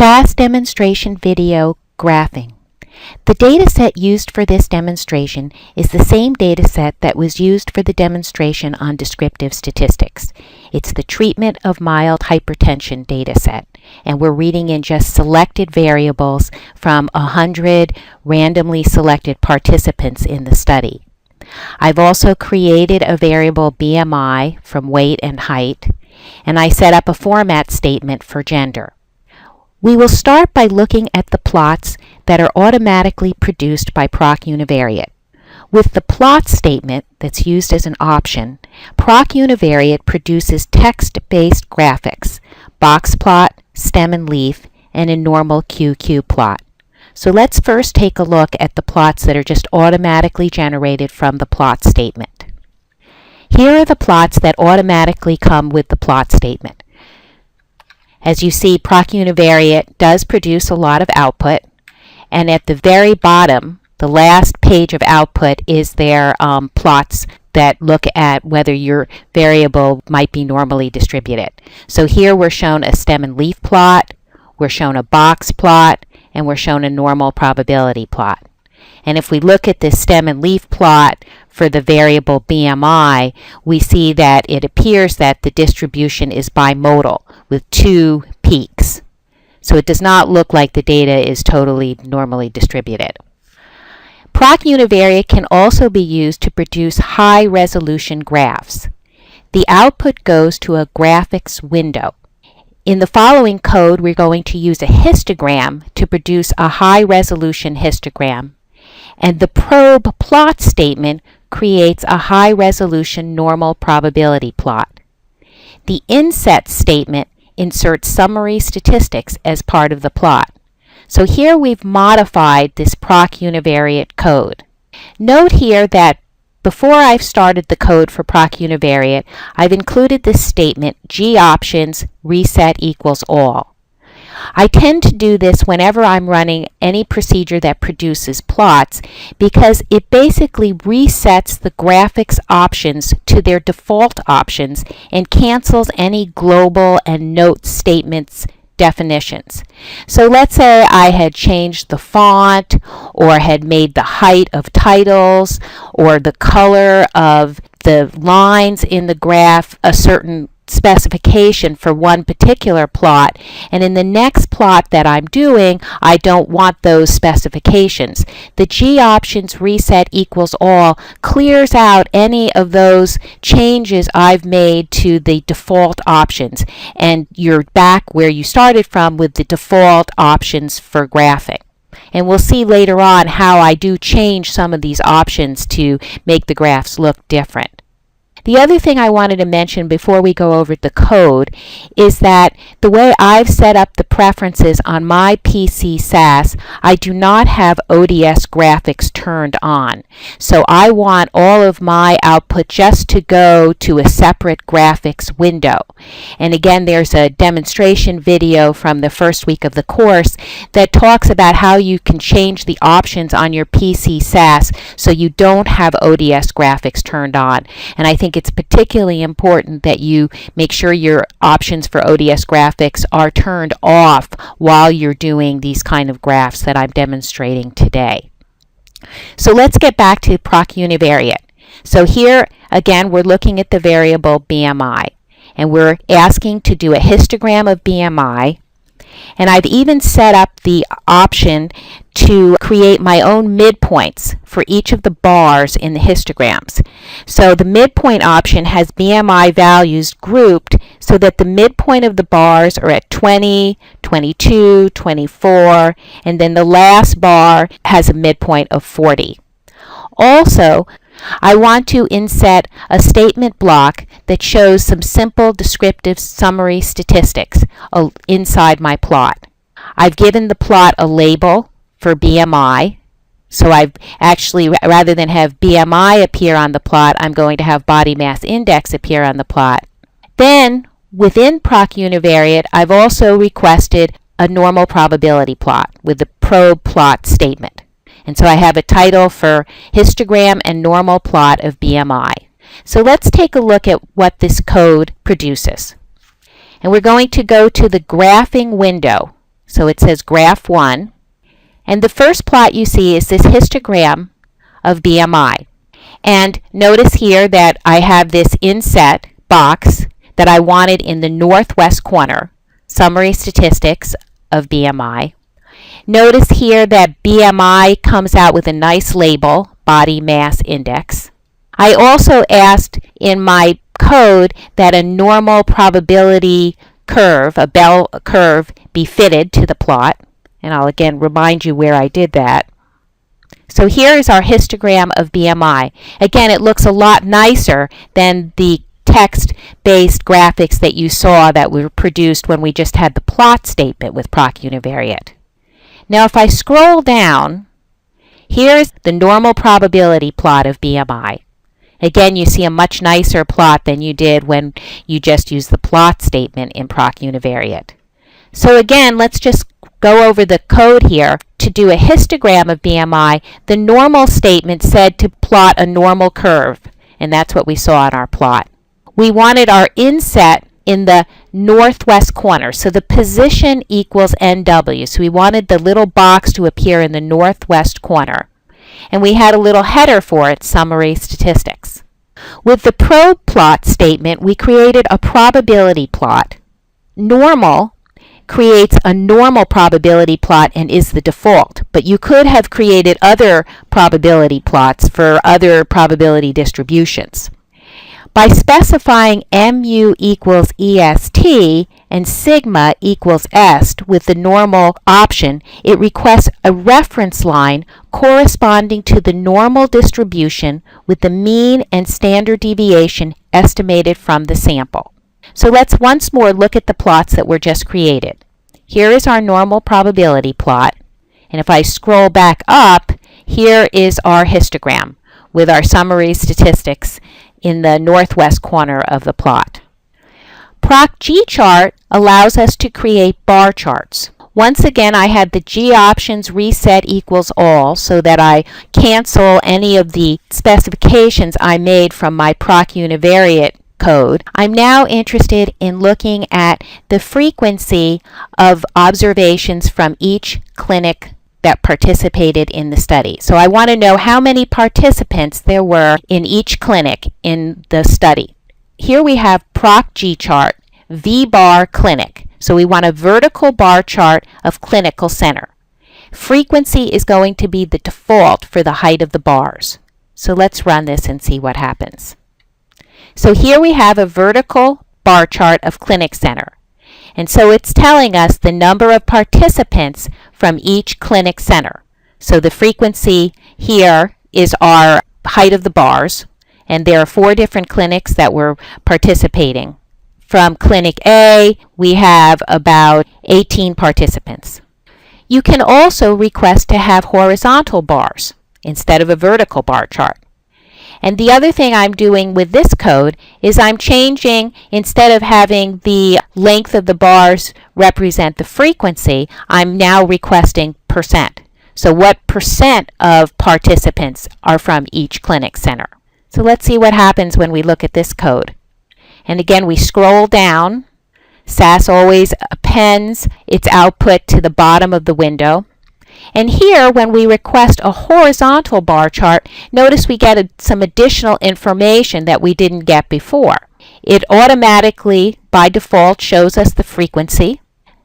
SAS Demonstration Video Graphing. The dataset used for this demonstration is the same dataset that was used for the demonstration on descriptive statistics. It's the treatment of mild hypertension dataset, and we're reading in just selected variables from 100 randomly selected participants in the study. I've also created a variable BMI from weight and height, and I set up a format statement for gender. We will start by looking at the plots that are automatically produced by Proc Univariate. With the plot statement that's used as an option, Proc Univariate produces text-based graphics, Boxplot, stem and leaf, and a normal QQ plot. So let's first take a look at the plots that are just automatically generated from the plot statement. Here are the plots that automatically come with the plot statement. As you see, Proc Univariate does produce a lot of output, and at the very bottom, the last page of output is their plots that look at whether your variable might be normally distributed. So here we're shown a stem and leaf plot, we're shown a box plot, and we're shown a normal probability plot. And if we look at this stem and leaf plot for the variable BMI, we see that it appears that the distribution is bimodal with two peaks. So it does not look like the data is totally normally distributed. Proc Univariate can also be used to produce high-resolution graphs. The output goes to a graphics window. In the following code, we're going to use a histogram to produce a high-resolution histogram, and the probe plot statement creates a high-resolution normal probability plot. The inset statement inserts summary statistics as part of the plot. So here we've modified this Proc Univariate code. Note here that before I've started the code for Proc Univariate, I've included this statement, G options reset equals all. I tend to do this whenever I'm running any procedure that produces plots because it basically resets the graphics options to their default options and cancels any global and note statements definitions. So let's say I had changed the font or had made the height of titles or the color of the lines in the graph a certain specification for one particular plot, and in the next plot that I'm doing, I don't want those specifications. The G options reset equals all clears out any of those changes I've made to the default options, and you're back where you started from with the default options for graphing. And we'll see later on how I do change some of these options to make the graphs look different. The other thing I wanted to mention before we go over the code is that the way I've set up the preferences on my PC SAS, I do not have ODS graphics turned on. So I want all of my output just to go to a separate graphics window. And again, there's a demonstration video from the first week of the course that talks about how you can change the options on your PC SAS so you don't have ODS graphics turned on. And I think it's particularly important that you make sure your options for ODS graphics are turned off while you're doing these kind of graphs that I'm demonstrating today. So let's get back to Proc Univariate. So here again we're looking at the variable BMI, and we're asking to do a histogram of BMI, and I've even set up the option to create my own midpoints for each of the bars in the histograms. So the midpoint option has BMI values grouped so that the midpoint of the bars are at 20, 22, 24, and then the last bar has a midpoint of 40. Also, I want to inset a statement block that shows some simple descriptive summary statistics inside my plot. I've given the plot a label for BMI. So I've actually, rather than have BMI appear on the plot, I'm going to have body mass index appear on the plot. Then, within Proc Univariate, I've also requested a normal probability plot with the probe plot statement. And so I have a title for histogram and normal plot of BMI. So let's take a look at what this code produces. And we're going to go to the graphing window. So it says Graph 1. And the first plot you see is this histogram of BMI. And notice here that I have this inset box that I wanted in the northwest corner, summary statistics of BMI. Notice here that BMI comes out with a nice label, body mass index. I also asked in my code that a normal probability curve, a bell curve, be fitted to the plot. And I'll again remind you where I did that. So here is our histogram of BMI. Again, it looks a lot nicer than the text-based graphics that you saw that were produced when we just had the plot statement with proc univariate. Now if I scroll down, here's the normal probability plot of BMI. Again, you see a much nicer plot than you did when you just used the plot statement in proc univariate. So again, let's just go over the code here. To do a histogram of BMI, the normal statement said to plot a normal curve, and that's what we saw in our plot. We wanted our inset in the northwest corner, so the position equals NW. So we wanted the little box to appear in the northwest corner. And we had a little header for it, summary statistics. With the probe plot statement, we created a probability plot. Normal creates a normal probability plot and is the default, but you could have created other probability plots for other probability distributions. By specifying mu equals EST and sigma equals est with the normal option, it requests a reference line corresponding to the normal distribution with the mean and standard deviation estimated from the sample. So let's once more look at the plots that were just created. Here is our normal probability plot, and if I scroll back up, here is our histogram with our summary statistics in the northwest corner of the plot. Proc G-chart allows us to create bar charts. Once again, I had the G options reset equals all so that I cancel any of the specifications I made from my proc univariate code. I'm now interested in looking at the frequency of observations from each clinic that participated in the study. So I want to know how many participants there were in each clinic in the study. Here we have proc G-chart, V-bar clinic. So we want a vertical bar chart of clinical center. Frequency is going to be the default for the height of the bars. So let's run this and see what happens. So here we have a vertical bar chart of clinic center. And so it's telling us the number of participants from each clinic center. So the frequency here is our height of the bars, and there are 4 different clinics that were participating. From Clinic A, we have about 18 participants. You can also request to have horizontal bars instead of a vertical bar chart. And the other thing I'm doing with this code is I'm changing, instead of having the length of the bars represent the frequency, I'm now requesting percent. So what percent of participants are from each clinic center? So let's see what happens when we look at this code. And again, we scroll down. SAS always appends its output to the bottom of the window. And here, when we request a horizontal bar chart, notice we get some additional information that we didn't get before. It automatically, by default, shows us the frequency,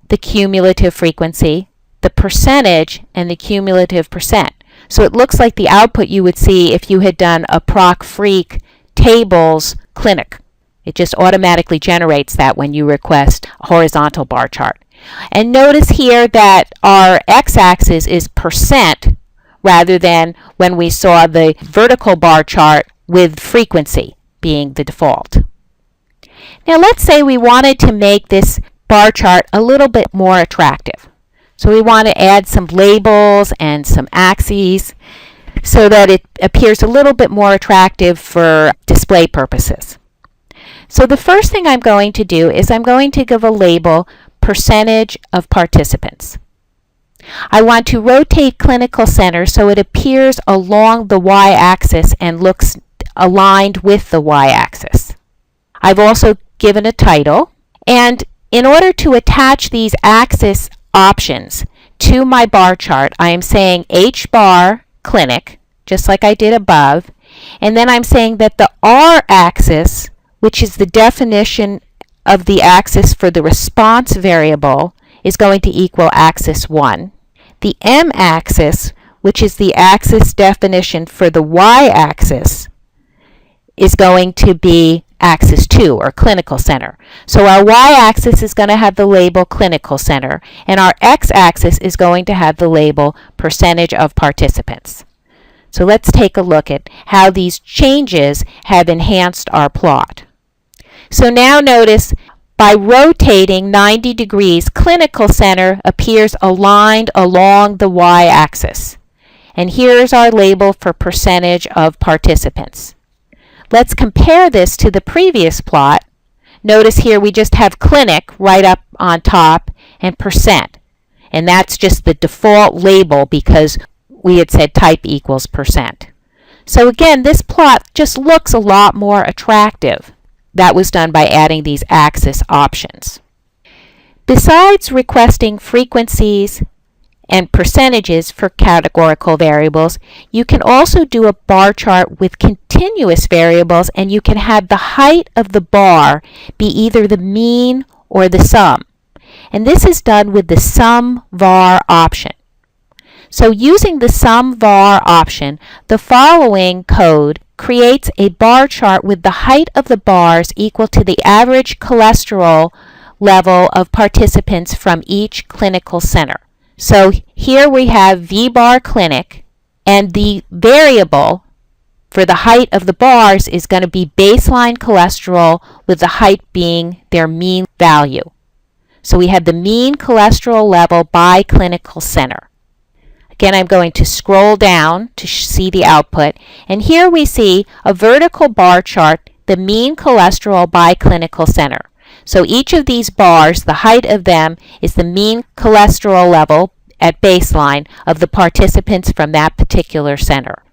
the cumulative frequency, the percentage, and the cumulative percent. So it looks like the output you would see if you had done a proc freak tables clinic. It just automatically generates that when you request a horizontal bar chart. And notice here that our x-axis is percent rather than when we saw the vertical bar chart with frequency being the default. Now let's say we wanted to make this bar chart a little bit more attractive. So we want to add some labels and some axes so that it appears a little bit more attractive for display purposes. So the first thing I'm going to do is I'm going to give a label percentage of participants. I want to rotate clinical center so it appears along the y-axis and looks aligned with the y-axis. I've also given a title, and in order to attach these axis options to my bar chart, I am saying H bar clinic, just like I did above, and then I'm saying that the R axis, which is the definition of the axis for the response variable, is going to equal axis 1. The M axis, which is the axis definition for the Y axis, is going to be axis 2, or clinical center. So our y-axis is going to have the label clinical center, and our x-axis is going to have the label percentage of participants. So let's take a look at how these changes have enhanced our plot. So now notice, by rotating 90 degrees, clinical center appears aligned along the y-axis. And here's our label for percentage of participants. Let's compare this to the previous plot. Notice here we just have clinic right up on top and percent. And that's just the default label because we had said type equals percent. So again, this plot just looks a lot more attractive. That was done by adding these axis options. Besides requesting frequencies and percentages for categorical variables, you can also do a bar chart with continuous variables, and you can have the height of the bar be either the mean or the sum. And this is done with the sum var option. So using the sum var option, the following code creates a bar chart with the height of the bars equal to the average cholesterol level of participants from each clinical center. So here we have V bar clinic, and the variable for the height of the bars is going to be baseline cholesterol, with the height being their mean value. So we have the mean cholesterol level by clinical center. Again, I'm going to scroll down to see the output, and here we see a vertical bar chart, the mean cholesterol by clinical center. So each of these bars, the height of them is the mean cholesterol level at baseline of the participants from that particular center.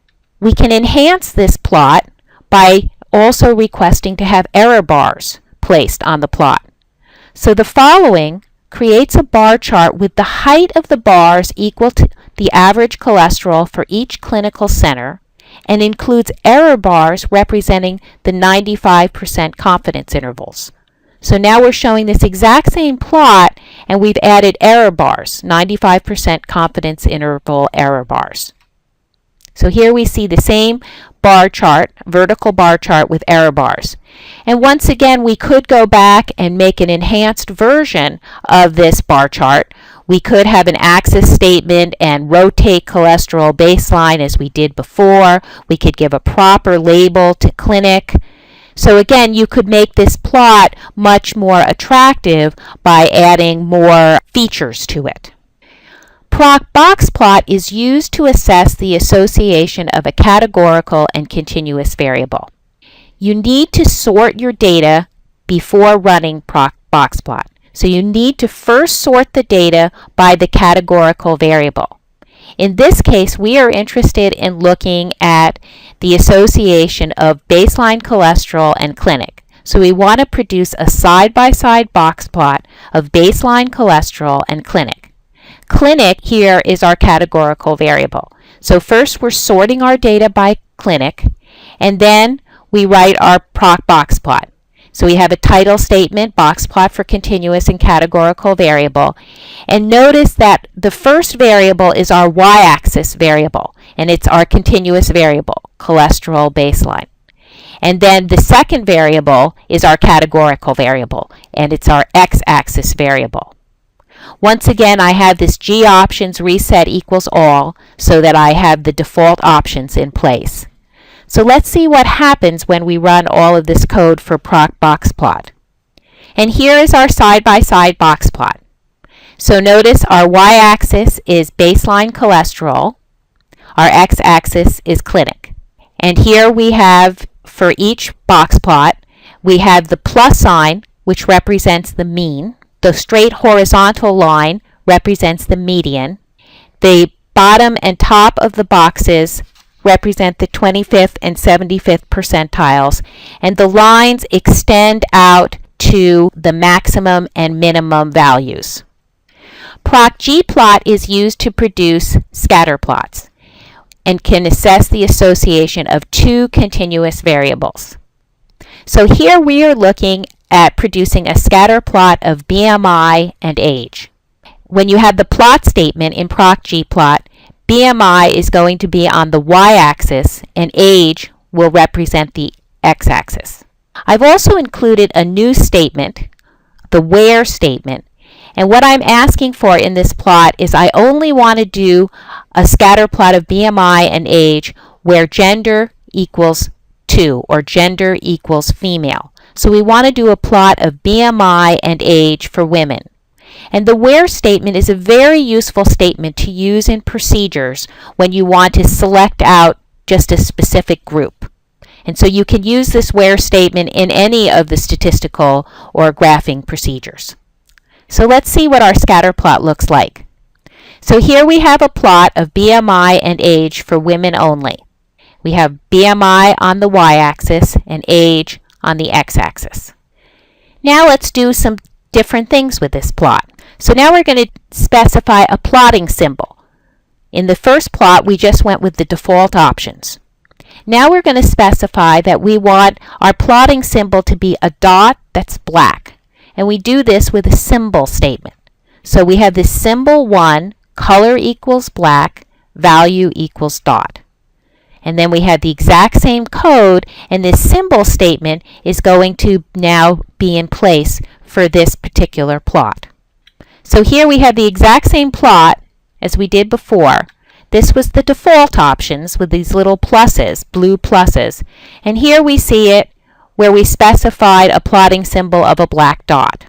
We can enhance this plot by also requesting to have error bars placed on the plot. So the following creates a bar chart with the height of the bars equal to the average cholesterol for each clinical center, and includes error bars representing the 95% confidence intervals. So now we're showing this exact same plot, and we've added error bars, 95% confidence interval error bars. So here we see the same bar chart, vertical bar chart with error bars. And once again, we could go back and make an enhanced version of this bar chart. We could have an axis statement and rotate cholesterol baseline as we did before. We could give a proper label to clinic. So again, you could make this plot much more attractive by adding more features to it. Boxplot is used to assess the association of a categorical and continuous variable. You need to sort your data before running Boxplot. So you need to first sort the data by the categorical variable. In this case, we are interested in looking at the association of baseline cholesterol and clinic. So we want to produce a side-by-side box plot of baseline cholesterol and clinic. Clinic here is our categorical variable. So first we're sorting our data by clinic, and then we write our box plot. So we have a title statement, box plot for continuous and categorical variable. And notice that the first variable is our y-axis variable, and it's our continuous variable, cholesterol baseline. And then the second variable is our categorical variable, and it's our x-axis variable. Once again, I have this G options reset equals all so that I have the default options in place. So let's see what happens when we run all of this code for Boxplot. And here is our side-by-side box plot. So notice our y-axis is baseline cholesterol, our x-axis is clinic. And here we have, for each box plot, we have the plus sign, which represents the mean. The straight horizontal line represents the median. The bottom and top of the boxes represent the 25th and 75th percentiles, and the lines extend out to the maximum and minimum values. Proc-Gplot is used to produce scatter plots and can assess the association of two continuous variables. So here we are looking at producing a scatter plot of BMI and age. When you have the plot statement in Proc-Gplot, BMI is going to be on the y-axis and age will represent the x-axis. I've also included a new statement, the where statement, and what I'm asking for in this plot is I only want to do a scatter plot of BMI and age where gender equals 2 or gender equals female. So we want to do a plot of BMI and age for women. And the where statement is a very useful statement to use in procedures when you want to select out just a specific group. And so you can use this where statement in any of the statistical or graphing procedures. So let's see what our scatter plot looks like. So here we have a plot of BMI and age for women only. We have BMI on the y-axis and age on the x-axis. Now let's do some different things with this plot. So now we're going to specify a plotting symbol. In the first plot, we just went with the default options. Now we're going to specify that we want our plotting symbol to be a dot that's black. And we do this with a symbol statement. So we have this symbol 1, color equals black, value equals dot. And then we have the exact same code, and this symbol statement is going to now be in place for this particular plot. So here we have the exact same plot as we did before. This was the default options with these little pluses, blue pluses. And here we see it where we specified a plotting symbol of a black dot.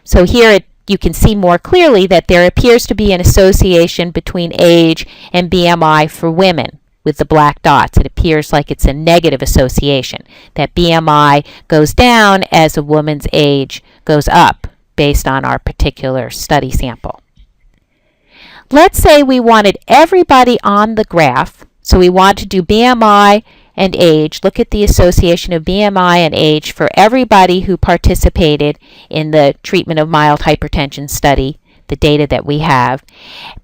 So here you can see more clearly that there appears to be an association between age and BMI for women with the black dots. It appears like it's a negative association, that BMI goes down as a woman's age goes up based on our particular study sample. Let's say we wanted everybody on the graph, so we want to do BMI and age, look at the association of BMI and age for everybody who participated in the treatment of mild hypertension study, the data that we have.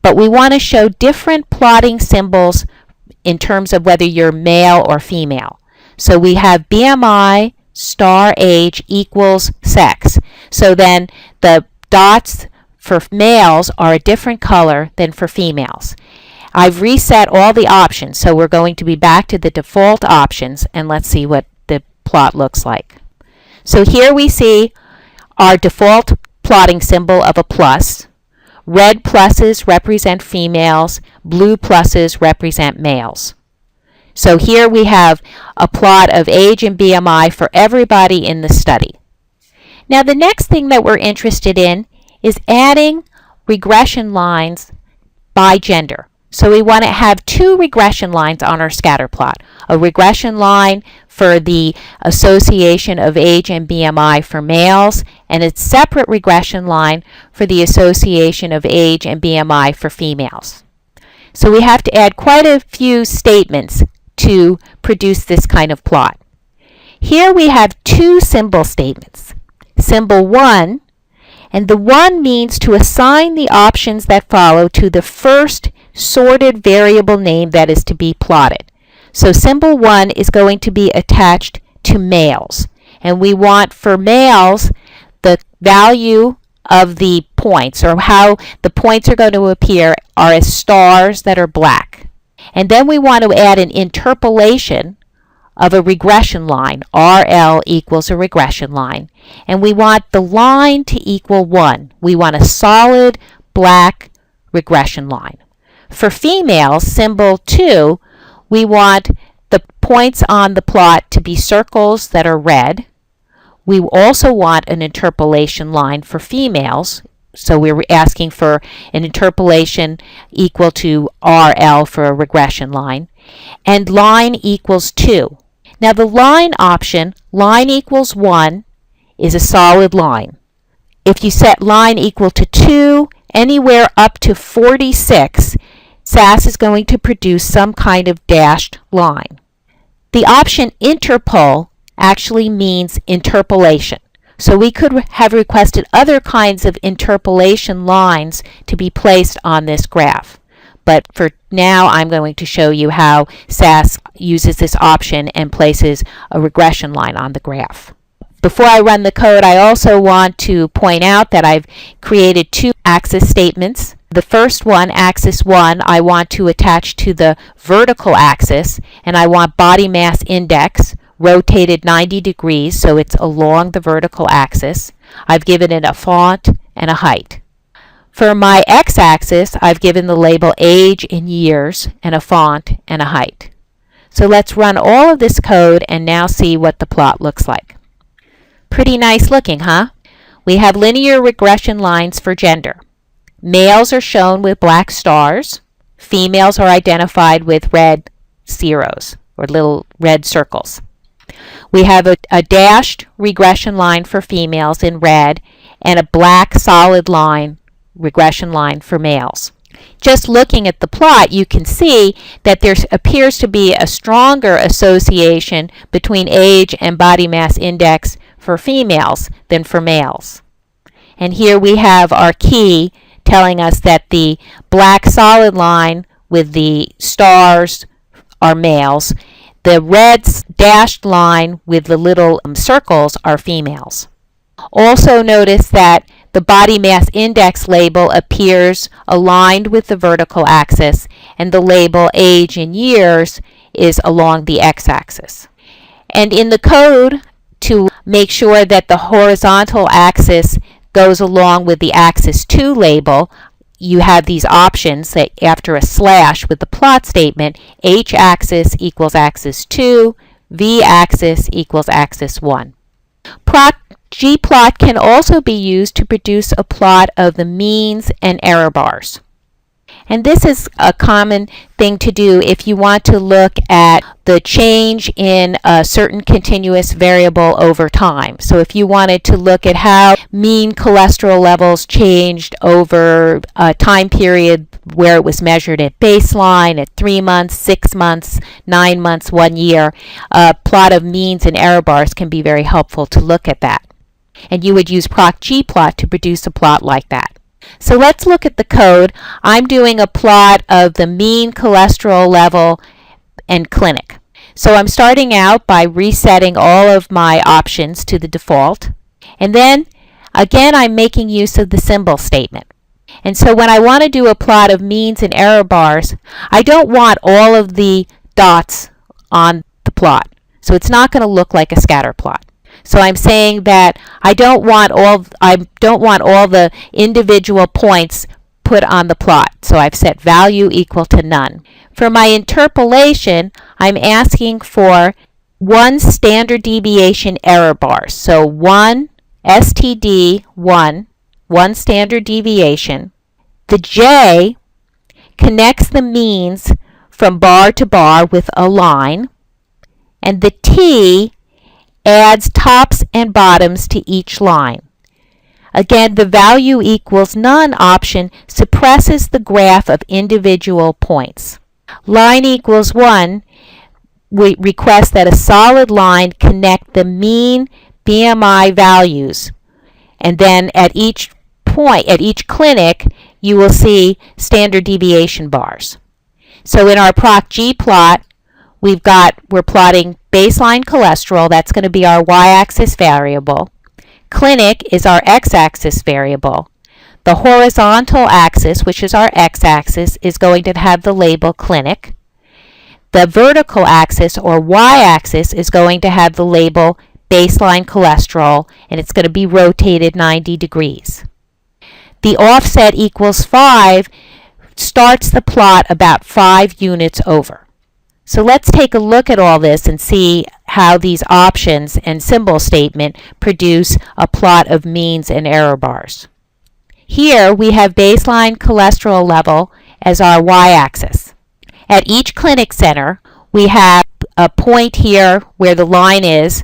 But we want to show different plotting symbols in terms of whether you're male or female. So we have BMI star age equals sex. So then the dots for males are a different color than for females. I've reset all the options, so we're going to be back to the default options, and let's see what the plot looks like. So here we see our default plotting symbol of a plus. Red pluses represent females, blue pluses represent males. So here we have a plot of age and BMI for everybody in the study. Now the next thing that we're interested in is adding regression lines by gender. So we want to have two regression lines on our scatter plot. A regression line for the association of age and BMI for males, and a separate regression line for the association of age and BMI for females. So we have to add quite a few statements to produce this kind of plot. Here we have two symbol statements. Symbol 1, and the 1 means to assign the options that follow to the first sorted variable name that is to be plotted. So symbol 1 is going to be attached to males, and we want for males the value of the points, or how the points are going to appear, are as stars that are black. And then we want to add an interpolation of a regression line. RL equals a regression line, and we want the line to equal 1. We want a solid black regression line. For females, symbol 2, we want the points on the plot to be circles that are red. We also want an interpolation line for females, so we're asking for an interpolation equal to RL for a regression line, and line equals 2. Now the line option, line equals 1, is a solid line. If you set line equal to 2, anywhere up to 46, SAS is going to produce some kind of dashed line. The option interpol actually means interpolation. So we could have requested other kinds of interpolation lines to be placed on this graph. But for now, I'm going to show you how SAS uses this option and places a regression line on the graph. Before I run the code, I also want to point out that I've created two axis statements. The first one, axis 1, I want to attach to the vertical axis, and I want body mass index rotated 90 degrees, so it's along the vertical axis. I've given it a font and a height. For my x-axis, I've given the label age in years and a font and a height. So let's run all of this code and now see what the plot looks like. Pretty nice looking, huh? We have linear regression lines for gender. Males are shown with black stars. Females are identified with red zeros or little red circles. We have a dashed regression line for females in red and a black solid line regression line for males. Just looking at the plot, you can see that there appears to be a stronger association between age and body mass index for females than for males. And here we have our key telling us that the black solid line with the stars are males. The red dashed line with the little circles are females. Also notice that the body mass index label appears aligned with the vertical axis, and the label age in years is along the x-axis. And in the code, to make sure that the horizontal axis goes along with the axis 2 label, you have these options that after a slash with the plot statement, h-axis equals axis 2, v-axis equals axis 1. Gplot can also be used to produce a plot of the means and error bars. And this is a common thing to do if you want to look at the change in a certain continuous variable over time. So if you wanted to look at how mean cholesterol levels changed over a time period where it was measured at baseline, at 3 months, 6 months, 9 months, 1 year, a plot of means and error bars can be very helpful to look at that. And you would use procgplot to produce a plot like that. So let's look at the code. I'm doing a plot of the mean cholesterol level and clinic. So I'm starting out by resetting all of my options to the default. And then, again, I'm making use of the symbol statement. And so when I want to do a plot of means and error bars, I don't want all of the dots on the plot. So it's not going to look like a scatter plot. So I'm saying that I don't want all the individual points put on the plot. So I've set value equal to none. For my interpolation, I'm asking for 1 standard deviation error bar. So 1 STD 1 standard deviation. The J connects the means from bar to bar with a line, and the T adds tops and bottoms to each line. Again, the value equals none option suppresses the graph of individual points. Line equals 1, we request that a solid line connect the mean BMI values. And then at each point, at each clinic, you will see standard deviation bars. So in our procgplot, we're plotting baseline cholesterol, that's going to be our y-axis variable. Clinic is our x-axis variable. The horizontal axis, which is our x-axis, is going to have the label clinic. The vertical axis, or y-axis, is going to have the label baseline cholesterol, and it's going to be rotated 90 degrees. The offset equals 5 starts the plot about 5 units over. So let's take a look at all this and see how these options and symbol statement produce a plot of means and error bars. Here we have baseline cholesterol level as our y-axis. At each clinic center, we have a point here where the line is,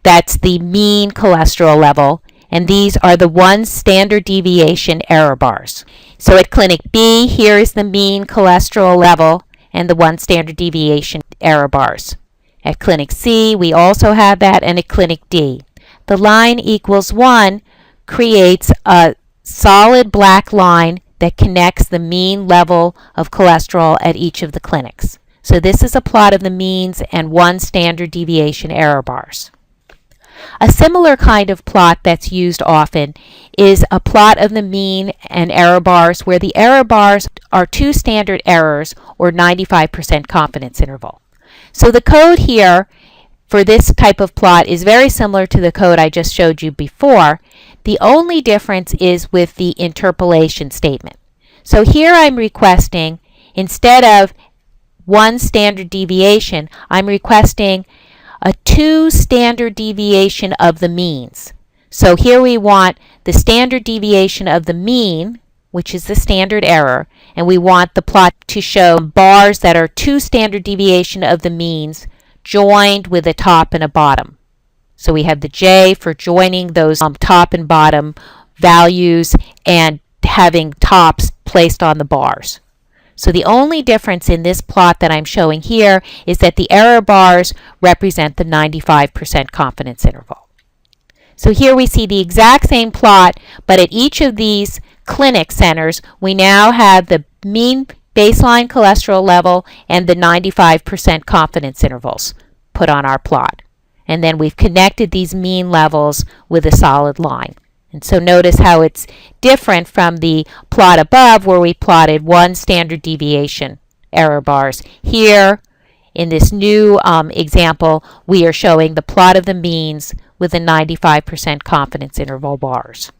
that's the mean cholesterol level, and these are the 1 standard deviation error bars. So at clinic B, here is the mean cholesterol level and the 1 standard deviation error bars. At clinic C, we also have that, and at clinic D. the line equals 1 creates a solid black line that connects the mean level of cholesterol at each of the clinics. So this is a plot of the means and 1 standard deviation error bars. A similar kind of plot that's used often is a plot of the mean and error bars where the error bars are 2 standard errors or 95% confidence interval. So the code here for this type of plot is very similar to the code I just showed you before. The only difference is with the interpolation statement. So here I'm requesting, instead of 1 standard deviation, I'm requesting a 2 standard deviation of the means. So here we want the standard deviation of the mean, which is the standard error, and we want the plot to show bars that are 2 standard deviation of the means joined with a top and a bottom. So we have the J for joining those top and bottom values and having tops placed on the bars. So the only difference in this plot that I'm showing here is that the error bars represent the 95% confidence interval. So here we see the exact same plot, but at each of these clinic centers, we now have the mean baseline cholesterol level and the 95% confidence intervals put on our plot. And then we've connected these mean levels with a solid line. And so notice how it's different from the plot above where we plotted 1 standard deviation error bars. Here, in this new example, we are showing the plot of the means with a 95% confidence interval bars.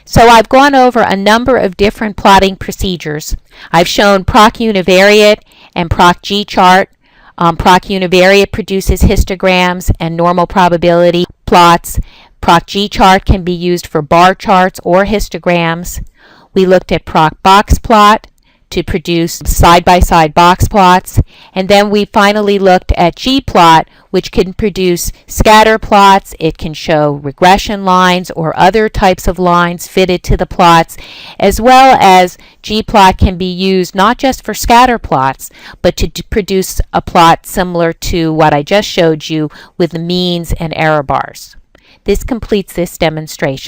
So I've gone over a number of different plotting procedures. I've shown proc univariate and proc G-chart. Proc univariate produces histograms and normal probability plots. Proc G-chart can be used for bar charts or histograms. We looked at proc Boxplot to produce side-by-side box plots. And then we finally looked at G-plot, which can produce scatter plots. It can show regression lines or other types of lines fitted to the plots, as well as G-plot can be used not just for scatter plots, but to produce a plot similar to what I just showed you with the means and error bars. This completes this demonstration.